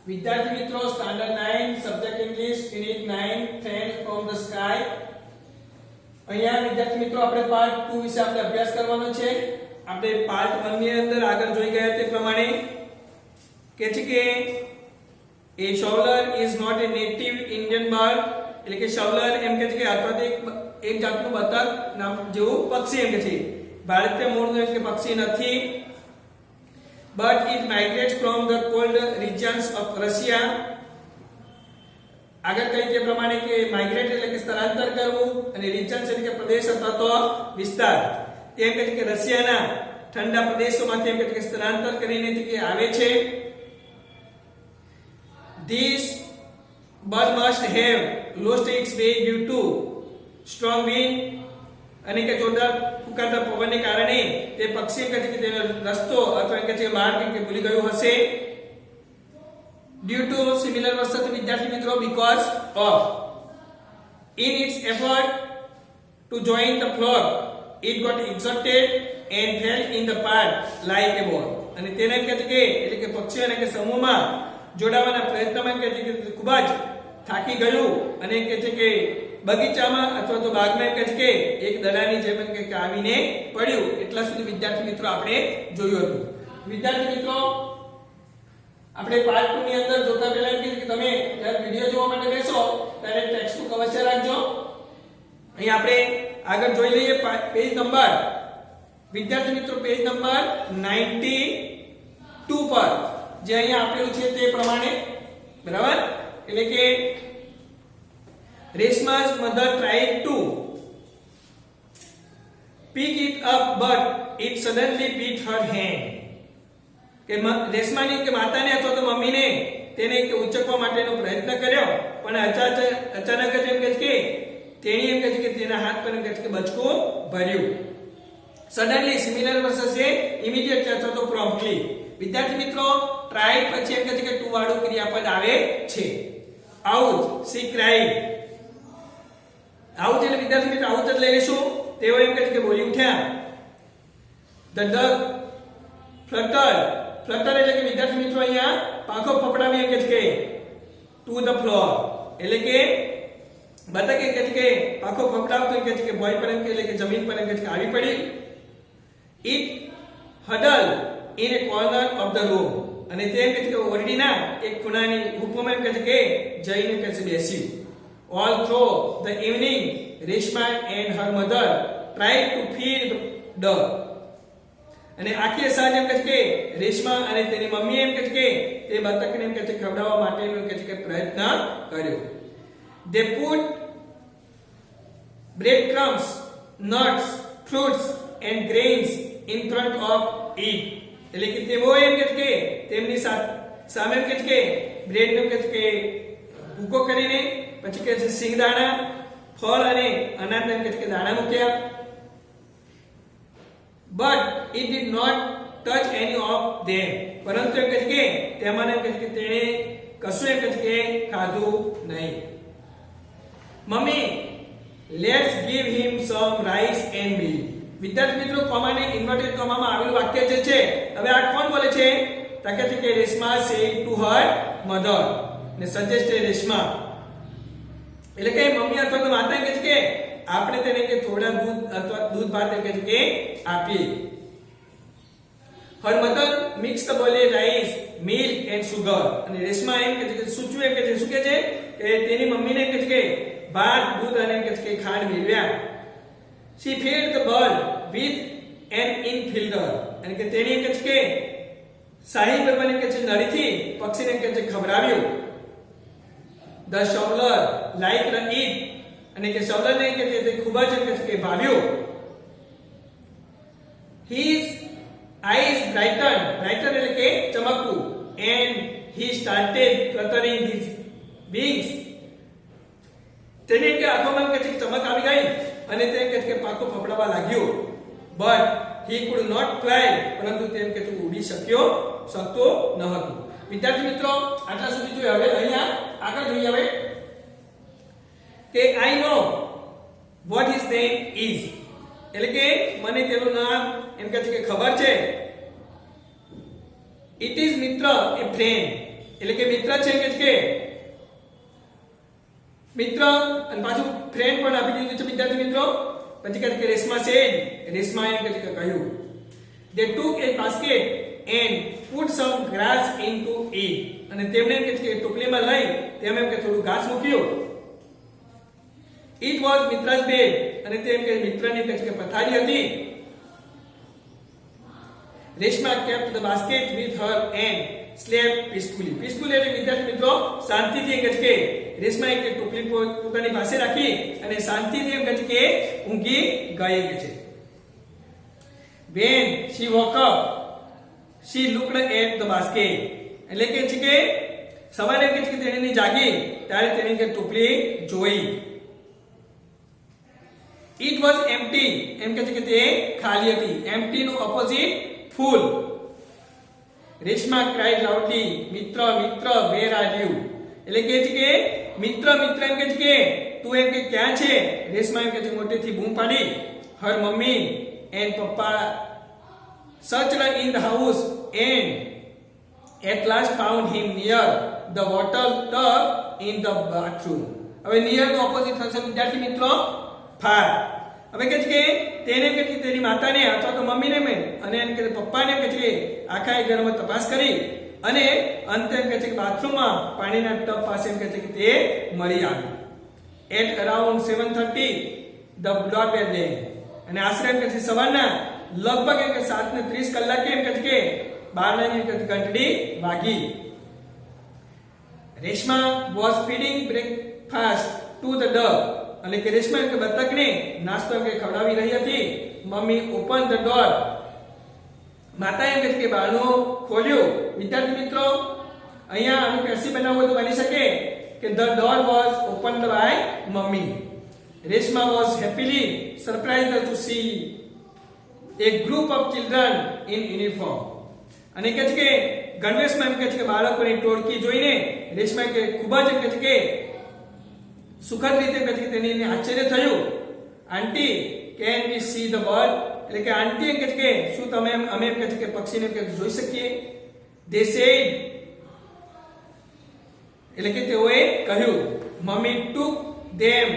વિદ્યાર્થી મિત્રો standard 9 subject English unit 9 friend from the sky અહીંયા વિદ્યાર્થી મિત્રો આપણે પાર્ટ 2 વિશે આપણે અભ્યાસ કરવાનો છે આપણે પાર્ટ 1 ની અંદર આગળ જોઈ ગયા તે પ્રમાણે કે છે કે a shoveler is not a native Indian bird એટલે કે shoveler એમ કે છે કે અથવા તો એક જાતનું બતક નામ જેવું પક્ષી એમ કે છે ભારતીય મૂળનું એટલે પક્ષી નથી but it migrates from the cold regions of Russia આગળ કઈ તે પ્રમાણે કે માઇગ્રેટ એટલે કે સ્થળાંતર કરવું અને રિજન્સ એટલે કે પ્રદેશ અથવા તો વિસ્તાર એમ કે છે કે રશિયાના ઠંડા પ્રદેશોમાંથી એમ કે છે કે સ્થળાંતર કરીને તે કે આવે છે this bird must have lost its way due to strong wind અને કે જોરદાર ફૂંકાતા પવનને કારણે તે પક્ષી કહે છે કે તેનો રસ્તો અથવા કહે છે કે માર્ગ કે ભૂલી ગયો હશે due to similar verses વિદ્યાર્થી મિત્રો because of in its effort to join the flock it got exhausted and fell in the path like a ball અને તેને કહે છે કે એટલે કે પક્ષીઓને કે સમૂહમાં જોડાવાના પ્રયત્નમાં કહે છે કે ખૂબ જ થાકી ગયું અને કહે છે કે બગીચામાં અથવા તો બાગમાં કહે છે કે એક દડાની જેમ કે આવીને પડ્યું એટલા સુધી વિદ્યાર્થી મિત્રો આપણે જોયું હતું વિદ્યાર્થી મિત્રો આપણે પાર્ટ 2 ની અંદર જોતા પહેલા એમ કે તમે જ્યારે વિડિયો જોવા માટે બેસો ત્યારે ટેક્સ્ટ બુક અવશ્ય રાખજો અહીં આપણે આગળ જોઈ લઈએ પેજ નંબર વિદ્યાર્થી મિત્રો પેજ નંબર 92 પર જે અહીંયા આપેલું છે તે પ્રમાણે બરાબર એટલે કે Reshma's mother tried to pick it up but it suddenly beat her hand કે રેશમાની કે માતાને અથવા તો મમ્મીને તેને કે ઉચકવા માટેનો પ્રયત્ન કર્યો પણ અચાનક જ એમ કહે છે કે તેણી એમ કહે છે કે તેના હાથ પર એમ કહે છે કે બચકું ભર્યું સડનલી સિમિલર વર્સસ છે ઇમિડિયેટ અથવા તો પ્રોમ્પ્ટલી વિદ્યાર્થી મિત્રો ટ્રાઈડ પછી એમ કહે છે કે ટુ વાળું ક્રિયાપદ આવે છે આઉચ સી ક્રાઈડ આઉચ એટલે વિદ્યાર્થી મિત્રો આઉચ જ લઈ લેશું તેઓ એમ કહે છે કે બોલી ઉઠ્યા ધ ડક ફ્લટર એટલે કે વિદ્યાર્થી મિત્રો અહીંયા પાંખો ફફડાવી એમ કહે છે કે ટુ ધ ફ્લોર એટલે કે બતક એમ કહે છે કે પાંખો ફફડાવતો એમ કહે છે કે ભોય પર એમ કે એટલે કે જમીન પર એમ કહે છે કે આવી પડી it huddle in a corner of the room અને તે એમ કહે છે કે ઓરડીના એક ખૂણાની રૂપમાં એમ કહે છે કે જઈને એમ કહે છે બેસ્યું all through the evening Reshma and her mother tried to feed the dog અને આખી સાંજ એમ કહે છે કે રેશમા અને તેની મમ્મી એમ કહે છે કે તે બતકને એમ કહે છે ખવડાવવા માટેનો એમ કહે છે કે પ્રયત્ન કર્યો they put bread crumbs nuts fruits and grains in front of it એટલે કે તેઓ એમ કહે છે કે તેમની સામે એમ કહે છે કે બ્રેડ એમ કહે છે કે ભૂકો કરીને પછી કહે છે સિંગદાણા ફળ અને અનાજને એમ કહે છે કે દાણા મૂક્યા but it did not touch any of them પરંતુ એમ કહે છે કે તેમાંને એમ કહે છે કે તેણે કશું એમ કહે છે કે ખાધું નહીં મમ્મી let's give him some rice and milk વિદ્યાર્થી મિત્રો કોમાને ઇન્વર્ટેડ કોમામાં આવેલું વાક્ય જે છે હવે આ કોણ બોલે છે તો કહે છે કે Reshma said to her mother ને સજેસ્ટેડ રેશમા એટલે કે મમ્મી અથવા તો માતા કહે છે કે આપણે તેને કે થોડા દૂધ અથવા દૂધ ભાત કહે છે કે આપીએ her mother mix the boiled rice milk and sugar અને રેશમા એમ કહે છે કે સૂચવે એમ કહે છે શું કહે છે કે તેની મમ્મીને કહે છે કે ભાત દૂધ અને કહે છે કે ખાંડ મેળવ્યા she fed the bird with an infielder અને કે તેણી કહે છે કે શાહી કરવાને કહે છે નળીથી પક્ષીને કહે છે ખવડાવ્યું the shoveler liked it અને કે shoveler ને કહે છે તે ખૂબ જ કહે છે કે ભાવ્યું his eyes brightened એટલે કે ચમકવું and he started fluttering his wings તેને કે આંખોમાં કહે છે કે ચમક આવી ગઈ અને તે કહે છે કે પાંખો ફફડાવા લાગ્યો but he could not fly પરંતુ તેમ કે ઉડી શકતો ન હતો વિદ્યાર્થી મિત્રો આટલા સુધી જોયું હવે અહીંયા આગળ જોઈએ હવે કે I know what his name is એટલે કે મને તેનું નામ એમ કહે છે કે ખબર છે it is મિત્ર a friend એટલે કે મિત્ર છે કે મિત્ર અને પાછું ફ્રેન્ડ પણ આપી દીધું છે વિદ્યાર્થી મિત્રો. પછી કહે કે રેશમા said, રેશમાએ કહ્યું, they took a basket and put some grass into it. અને તેમણે કે ટોપલીમાં લઈ તેમાં કે થોડું ઘાસ મૂક્યું. It was Mitra's bed. અને તેમ કે મિત્રની કે પથારી હતી. Reshma kept the basket with her and slept peacefully. Peacefully એટલે વિદ્યાર્થી મિત્રો શાંતિથી કે રેશમાએ કે ટોપલી પોતાની પાસે રાખી અને શાંતિથી એમ કે ઊંઘી ગઈ છે. When she woke up, she looked at the basket. એટલે કે સવારે કે તેણી જાગી ત્યારે તેણી કે ટોપલી જોઈ. It was empty. એમ કે તે ખાલી હતી. Empty નું opposite full. Reshma cried loudly, મિત્ર મિત્ર where are you? એટલે કે મિત્ર મિત્ર એમ કે તું એમ કે ક્યાં છે? રેશમા એમ કે મોટેથી બૂમ પાડી. her mummy and papa searched in the house and at last found him near the water tub in the bathroom. હવે near નો ઓપોઝિટ થશે વિદ્યાર્થી મિત્રો far. હવે કે તેને કે તેની માતાને અથવા તો મમ્મીને મેં અને એમ કે પપ્પાને કે આખા ઘરમાં તપાસ કરી અને અંતે એમ કે બાથરૂમમાં પાણીના ટબ પાસે એમ કે તે મળી આવ્યું. At around 7:30 the doorbell rang. અને આશરે એમ કે સવારના લગભગ એમ કે 7:30 કલાકે એમ કે બારણાની ઘંટડી વાગી. Reshma was feeding breakfast to the dog. અને કે રેશમા કે બતકને નાસ્તો એમ કે ખવડાવી રહી હતી. Mummy open the door. માતાએ એમ કે બારણું ખોલ્યું. વિદ્યાર્થી મિત્રો અહીંયા આનું પેસી બનાવવું તો બની શકે કે the door was opened by mummy. Reshma was happily surprised to see a group of children in uniform. અને કે ગણવેશમાં એમ કે બાળકોની ટોળકી જોઈને રેશમા કે ખૂબ જ એમ કે સુખદ રીતે તેને આશ્ચર્ય થયું. Aunty can we see the bird? એટલે કે આંટી એમ કે શું તમે અમે એમ કે પક્ષીને જોઈ શકીએ? they said. એટલે કે તેઓએ કહ્યું. Mummy took them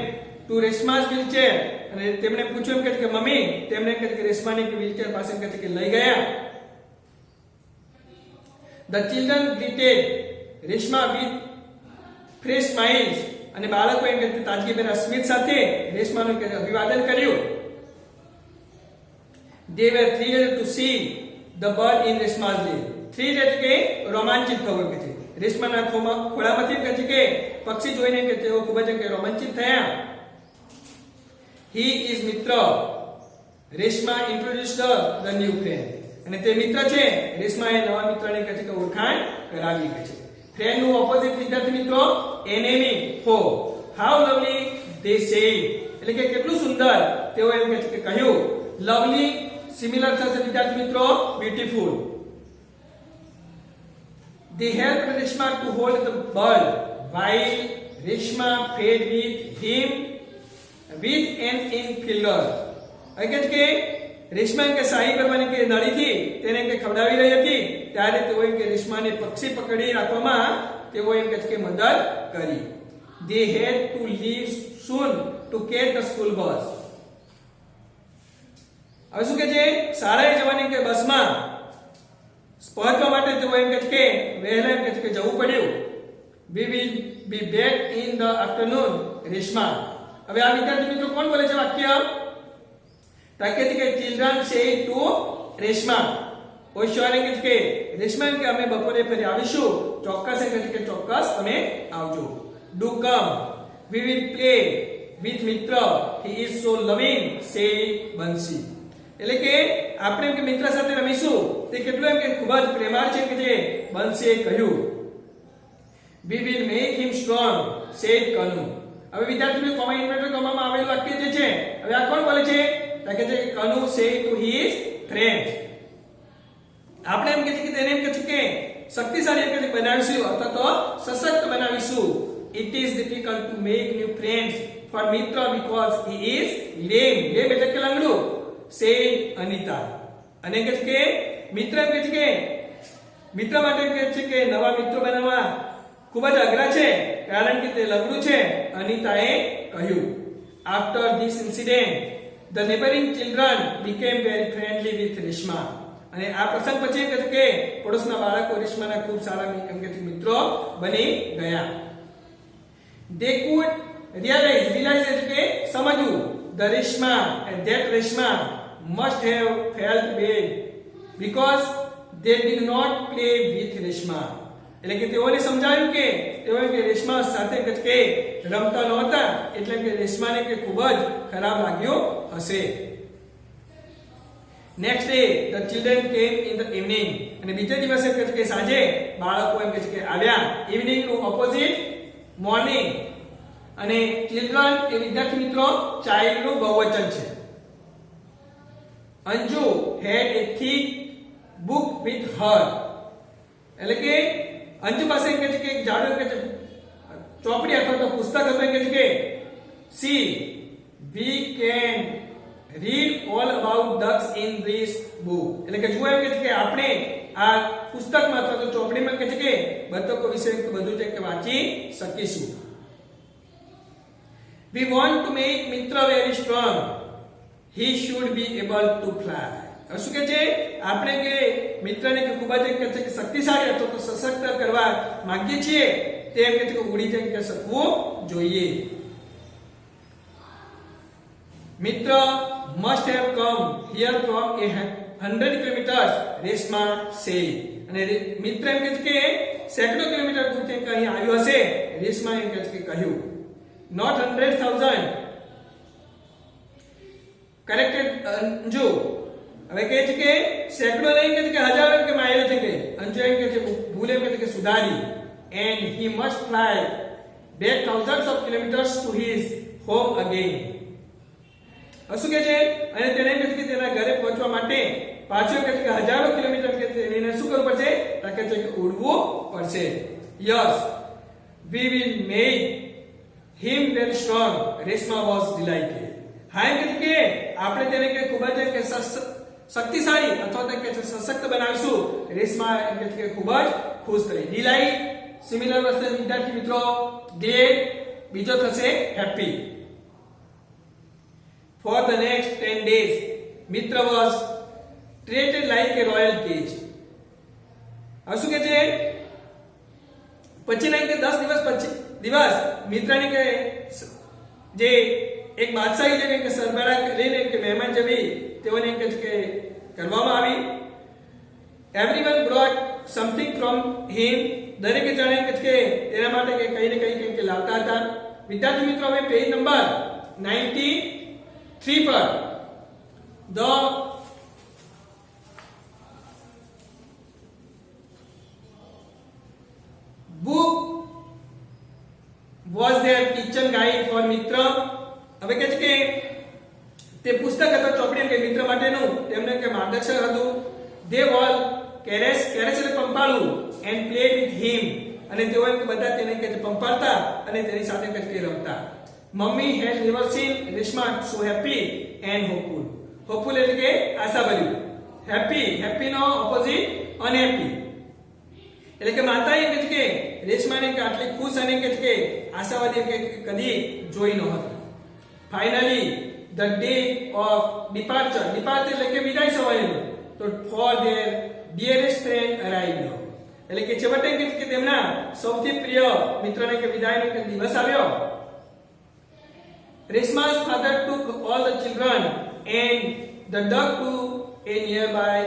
to રેશમા's wheelchair. અને તેમણે પૂછ્યું એમ કે મમ્મી તેમને કે રેશમાની વ્હીલચેર પાસે એમ કે લઈ ગયા. the children greeted Reshma with fresh smiles. અને બાળકો એમ કે તાજગીભેર સ્મિત સાથે રેશમાનું કે અભિવાદન કર્યું. they were thrilled to see the bird in રેશમા's lap. thrilled એટલે કે રોમાંચિત થવું કે છે. રેશમાના ખોળામાંથી કે પક્ષી જોઈને કે તેઓ ખૂબ જ રોમાંચિત થયા. he is મિત્ર. Reshma introduced the new friend. અને તે મિત્ર છે. રેશમાએ નવા મિત્રને કે ઓળખાણ કરાવી કે છે. friend નું ઓપોઝિટ વિદ્યાર્થી મિત્રો enemy, foe. how lovely they say. એટલે કે કેટલું સુંદર તેઓ એમ કે કહ્યું. lovely સિમિલર થશે વિદ્યાર્થી મિત્રો beautiful. they helped Reshma to hold the bird while Reshma fed with him with an inhaler. એટલે કે રેશમા કે સાહી કરવાની કે નળીથી તેને કે ખવડાવી રહી હતી ત્યારે તેઓ કે રેશમાને પક્ષી પકડી રાખવામાં તેઓ એમ કે મદદ કરી. they had to leave soon to catch the school bus. હવે શું કે છે શાળાએ જવાની કે બસમાં પહોંચવા માટે તેઓ એમ કે વહેલા એમ કે જવું પડ્યું. we will be back in the afternoon. Reshma. હવે આ વિદ્યાર્થી મિત્રો કોણ બોલે છે વાક્ય? તાકે કે children say to રેશમા. ઓશિયાર કે રેશમા કે અમે બપોરે ફરી આવીશું. ચોક્કસ કે ચોક્કસ તમે આવજો. do come. we will play with મિત્ર. he is so loving. say બંસી. એટલે કે આપણે એમ કે મિત્ર સાથે રમીશું. તે કેટલું એમ કે ખૂબ જ પ્રેમાળ છે કે જે બંસીએ કહ્યું. we will make him strong. said Kanu. હવે વિદ્યાર્થીઓ કોમા ઇન્વર્ટેડ કોમામાં આવેલું વાક્ય જે છે હવે આ કોણ બોલે છે? તાકે છે Kanu say to his friends. આપણે એમ કે તેને એમ કે શક્તિશાળી એમ કે બનાવીશું અથવા તો સશક્ત બનાવીશું. it is difficult to make new friends for Mitra because he is lame. lame એટલે કે લંગડું. say અનિતા. અને કે મિત્ર એમ કે મિત્ર માટે કહે છે કે નવા મિત્રો બનાવવા ખૂબ જ અઘરા છે કારણ કે તે લગડું છે, અનિતાએ કહ્યું. After this incident, the neighboring children became very friendly with Reshma. અને આ પ્રસંગ પછી કહે છે કે પડોશના બાળકો રેશમાના ખૂબ સારા મિત્રો બની ગયા. They could realize એટલે કે સમજવું that Reshma must have felt bad because they did not play with Reshma. એટલે કે તેઓને સમજાયું કે તેઓએ કે રેશમા સાથે કે રમતા નહોતા, એટલે કે રેશમાને કે ખૂબ જ ખરાબ લાગ્યું હશે. નેક્સ્ટ ડે ધ ચિલ્ડ્રન કેમ ઇન ધ ઇવનિંગ. અને બીજા દિવસે કે સાંજે બાળકો એમ કે આવ્યા. ઇવનિંગ નું ઓપોઝિટ મોર્નિંગ. અને ચિલ્ડ્રન એ વિદ્યાર્થી મિત્રો ચાઇલ્ડ નું બહુવચન છે. Anju had a thick book with her. એટલે કે અંજુ પાસે કહે છે કે એક જાડું કે ચોપડી અથવા તો પુસ્તક હતું. કહે છે કે see we can read all about ducks in this book. એટલે કે જુઓ એમ કે છે કે આપણે આ પુસ્તકમાં અથવા તો ચોપડીમાં કહે છે કે બતકો વિશે બધું છે કે વાંચી શકીશું. We want to make Mitra very strong. He should be able to fly. શું કે છે આપણે કે મિત્રને કે ખૂબ જ કે છે કે શક્તિશાળી અથવા તો સશક્ત કરવા માંગીએ છીએ, તેમ કે ઉડી જઈ કે શકવું જોઈએ. મિત્ર must have come here from 100 kilometers, Reshma said. અને મિત્ર એમ કે છે કે સેંકડો કિલોમીટર દૂરથી અહીં આવ્યો હશે, રેશમા એમ કે છે કે કહ્યું. Not 100,000 corrected Anju. હવે કહે છે કે સેંકડો નહીં કે હજારો કે માઇલ છે કે અંજુ એમ કે છે ભૂલ એમ કે સુધારી. And he must fly back thousands of kilometers to his home again. શું કે છે અને તેને એમ કે તેના ઘરે પહોંચવા માટે પાછો કે હજારો કિલોમીટર કે તેને શું કરવું પડશે? કે છે કે ઉડવું પડશે. Yes, we will make him very strong. Reshma was delighted. હા એમ કે આપણે તેને કે ખૂબ જ કે શક્તિશાળી અથવા તો કે સશક્ત બનાવીશું. રેશમા એમ કે ખૂબ જ ખુશ થઈ. ડિલાઇટ સિમિલર વસ્તુ વિદ્યાર્થી મિત્રો ગ્લેડ, બીજો થશે happy. For the next 10 days, Mitra was treated like a royal cage. શું કે છે પછી ના કે 10 દિવસ મિત્રને કે જે એક બાદશાહી જે કે સરબરાહ લઈને કે મહેમાન જેવી તેઓને કે કરવામાં આવી. Everyone brought something from him. દરેકે જણે કે તેના માટે કે કઈ ને કઈ કે લાવતા હતા. વિદ્યાર્થી મિત્રો હવે પેજ નંબર 93 પર the book was their kitchen guide for Mitra. હવે કે છે કે તે પુસ્તક અથવા ચોપડી કે મિત્ર માટેનું તેમને કે માર્ગદર્શક હતું. They all caress એટલે પંપાળું and played with him. અને તેઓ બધા તેને કે પંપાળતા અને તેની સાથે કે રમતા. Mummy had never seen Reshma so happy and hopeful. Hopeful એટલે કે આશાભર્યું. Happy નો ઓપોઝિટ unhappy. એટલે કે માતાએ કહે કે રેશમાને કે આટલી ખુશ અને કે આશાવાદી કે કદી જોઈ ન હતી. Finally, the day of departure એટલે કે વિદાય સમયનો તો for their dearest friend arrived. એટલે કે છેવટે કે તેમના સૌથી પ્રિય મિત્રને કે વિદાયનો કે દિવસ આવ્યો. Reshma's father took all the children and the duck to a nearby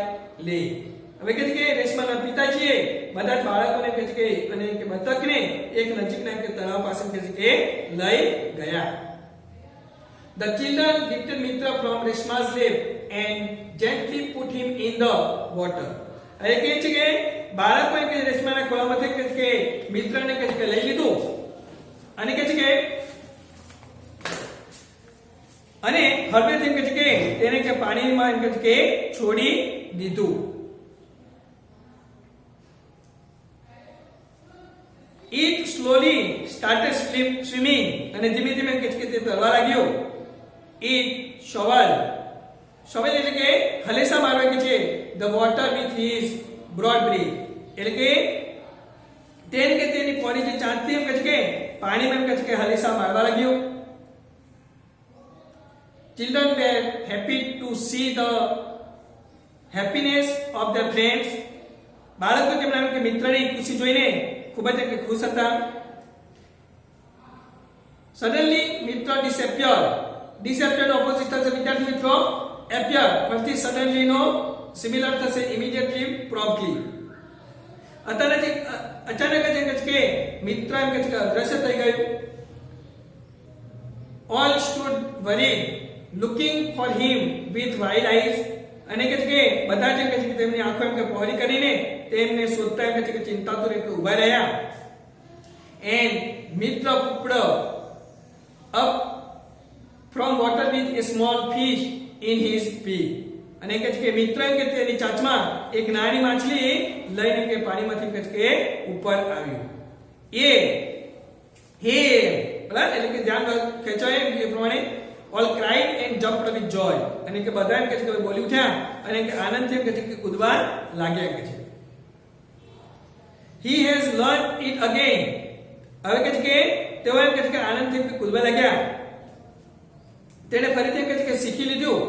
lake. હવે કે રેશમાના પિતાજીએ બધા બાળકોને કે અને કે બતકને એક નજીકના કે તળાવ પાસે કે લઈ ગયા. The children lifted Mitra from Reshma's lap and gently put him in the water. હવે કે છે કે બાળકોએ કે રેશમાના ખોળામાંથી કે મિત્રને કે લઈ લીધું અને કે છે કે અને હળવેથી કે છે કે તેને કે પાણીમાં કે છોડી દીધું. It slowly started swimming અને ધીમે ધીમે કે તે તરવા લાગ્યો. It shovel એટલે કે હલેસા મારવા કે છે the water with his broad breath. એટલે કે તેને કે તેની પોરી જે ચાંદતી એમ કે પાણીમાં એમ કે હરીસા મારવા લાગ્યો. Children were happy to see the happiness of their friends. બાળકો તેમના કે મિત્રની ખુશી જોઈને ખૂબ જ ખુશ હતા. Suddenly મિત્ર disappeared નો ઓપોઝિટ થશે વિદ્યાર્થી મિત્રો appear. પરથી suddenly નો સિમિલર થશે immediately, promptly. અચાનક જ કે મિત્ર એમ કે અદ્રશ્ય થઈ ગયું. All stood worried, looking for him with wide eyes. અને કે બધા જ કે તેમની આંખો એમ કે પહોળી કરીને તેમને શોધતા એમ કે ચિંતાતુર ઊભા રહ્યા. And મિત્ર popped up from water with a small fish in his beak. અને કે મિત્ર એમ કે તેની ચાંચમાં એક નાની માછલી લઈને કે પાણીમાંથી કે ઉપર આવ્યું. હે બરાબર, એટલે કે ધ્યાન ખેંચાય એ પ્રમાણે all cried and jumped with joy. અને કે બધા એમ કે બોલી ઉઠ્યા અને કે આનંદથી એમ કે કૂદવા લાગ્યા કે he has learned it again. હવે કે તેઓ એમ કે આનંદથી કૂદવા લાગ્યા. તેણે ફરીથી એમ કે શીખી લીધું.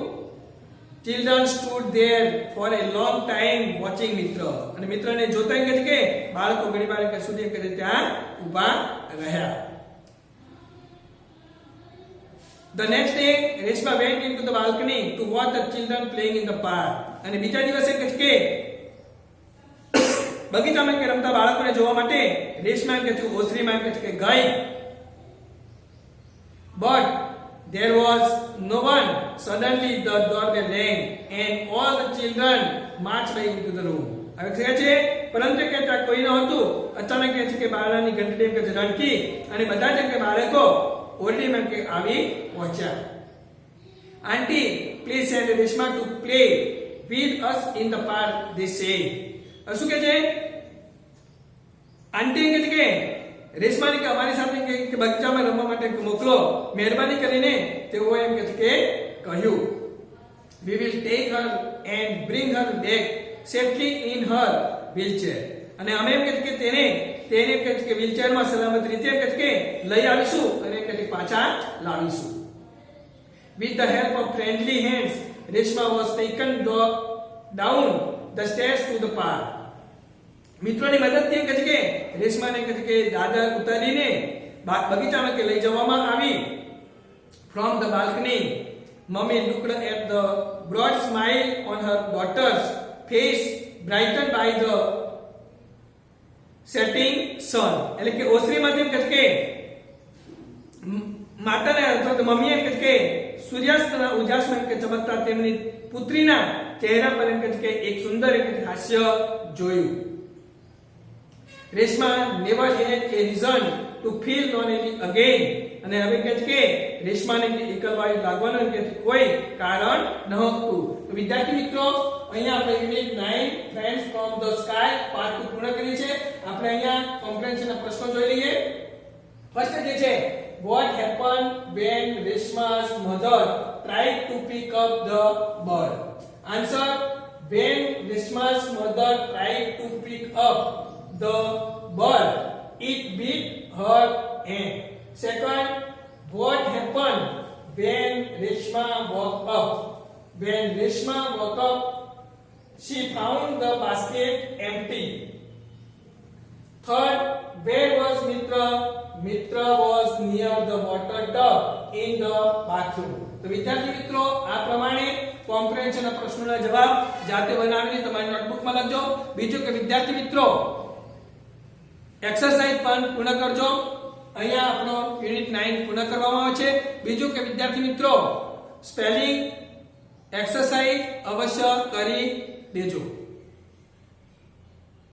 Children stood there for a long time watching મિત્ર. અને મિત્રને જોતા એમ કે બાળકો ઘણી વાર કે સુધી કે ત્યાં ઊભા રહ્યા. The next day, Reshma went into the balcony to watch the children playing in the park. અને બીજા દિવસે કે બગીચામાં કે રમતા બાળકોને જોવા માટે રેશમા કે ઓસરીમાં કે ગઈ. But there was no one. Suddenly the doorbell rang and all the children marched into the room. હવે કહે છે પરંતુ કે ત્યાં કોઈ ન હતું. અચાનક કહે છે કે બાળાની ઘંટડી કે રણકી અને બધા જ કે બાળકો ઓરડીમાં કે આવી પહોંચ્યા. Auntie, please send Reshma to play with us in the park, they say. શું કહે છે? આંટી કે રેશમાને કે અમારી સાથે કે બગીચામાં રમવા માટે મોકલો, મહેરબાની કરીને તેઓ એમ કે કહ્યું. We will take her and bring her back safely in her wheelchair. અને અમે એમ કે તેને કે વ્હીલચેરમાં સલામત રીતે કે લઈ આવીશું અને કે પાછા લાવીશું. With the help of friendly hands, Reshma was taken down the stairs to the park. મિત્રોની મદદથી કે રેશમાને કે દાદર ઉતારીને બગીચામાં કે લઈ જવામાં આવી. From the balcony, Mummy looked at the broad smile on her daughter's face, brightened by the setting sun. એટલે કે ઓસરીમાંથી કે માતાને અથવા તો મમ્મીએ કે સૂર્યાસ્તના ઉજાસમાં કે ચમકતા તેમની પુત્રીના ચહેરા પર કે એક સુંદર હાસ્ય જોયું. Reshma never had a reason to feel lonely again. અને હવે કે રેશમાને એકલવાયું લાગવાનું કે કોઈ કારણ નહોતું. તો વિદ્યાર્થી મિત્રો અહીંયા આપણે unit 9 friends from the sky part 2 પૂર્ણ કરી છે. આપણે અહીંયા કોમ્પ્રેહેન્શનના પ્રશ્નો જોઈ લઈએ. ફર્સ્ટ જે છે what happened when Reshma's mother tried to pick up the bird? Answer, when Reshma's mother tried to pick up the bird, it bit her hand. Second, what happened when Reshma woke up? When Reshma woke up, she found the basket empty. Third, where was Mitra? Mitra was near the water tub in the bathroom. તો વિદ્યાર્થી મિત્રો આ પ્રમાણે કોમ્પ્રેહેન્શનના પ્રશ્નોના જવાબ જાતે બનાવીને તમારી નોટબુકમાં લખજો. બીજું કે વિદ્યાર્થી મિત્રો એક્સરસાઇઝ પણ પૂર્ણ કરજો. અહીંયા આપણો યુનિટ 9 પૂર્ણ કરવામાં આવે છે. બીજું કે વિદ્યાર્થી મિત્રો સ્પેલિંગ એક્સરસાઇઝ અવશ્ય કરી દેજો.